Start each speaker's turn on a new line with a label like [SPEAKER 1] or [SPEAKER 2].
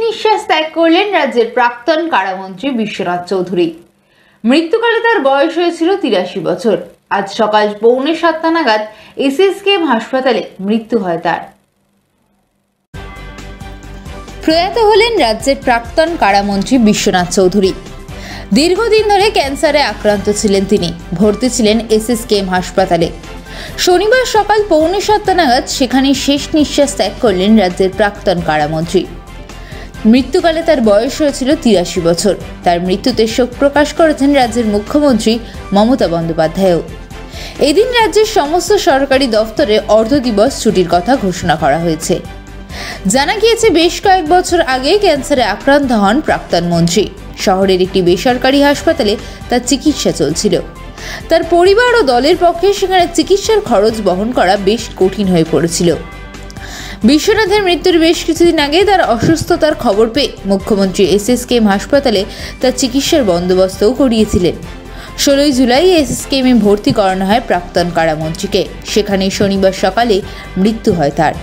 [SPEAKER 1] নিঃশ্বাস ত্যাগ করলেন রাজ্যের প্রাক্তন কারামন্ত্রী বিশ্বনাথ চৌধুরী। মৃত্যুকালে তার বয়স হয়েছিল 83 বছর। আজ সকাল 6:45 নাগাদ এসএসকেএম হাসপাতালে মৃত্যু হয় তার। প্রয়াত হলেন রাজ্যের প্রাক্তন কারামন্ত্রী বিশ্বনাথ চৌধুরী। দীর্ঘদিন ধরে ক্যান্সারে আক্রান্ত ছিলেন তিনি। ভর্তি ছিলেন এসএসকেএম হাসপাতালে। শনিবার সকাল 6:45 নাগাদ সেখানে শেষ নিঃশ্বাস ত্যাগ করলেন রাজ্যের প্রাক্তন কারামন্ত্রী। মৃত্যুকালে তার বয়স হয়েছিল 83 বছর। তার মৃত্যুতে শোক প্রকাশ করেছেন রাজ্যের মুখ্যমন্ত্রী মমতা বন্দ্যোপাধ্যায়ও। এদিন রাজ্যের সমস্ত সরকারি দফতরে অর্ধদিবস ছুটির কথা ঘোষণা করা হয়েছে। জানা গিয়েছে, বেশ কয়েক বছর আগে ক্যান্সারে আক্রান্ত হন প্রাক্তন মন্ত্রী। শহরের একটি বেসরকারি হাসপাতালে তার চিকিৎসা চলছিল। তার পরিবার ও দলের পক্ষে সেখানে চিকিৎসার খরচ বহন করা বেশ কঠিন হয়ে পড়েছিল। বিশ্বনাথের মৃত্যুর বেশ কিছুদিন আগে তার অসুস্থতার খবর পেয়ে মুখ্যমন্ত্রী এসএসকেএম হাসপাতালে তার চিকিৎসার বন্দোবস্তও করিয়েছিলেন। 16 জুলাই এসএসকেএমে ভর্তি করানো হয় প্রাক্তন কারামন্ত্রীকে। সেখানে শনিবার সকালে মৃত্যু হয় তার।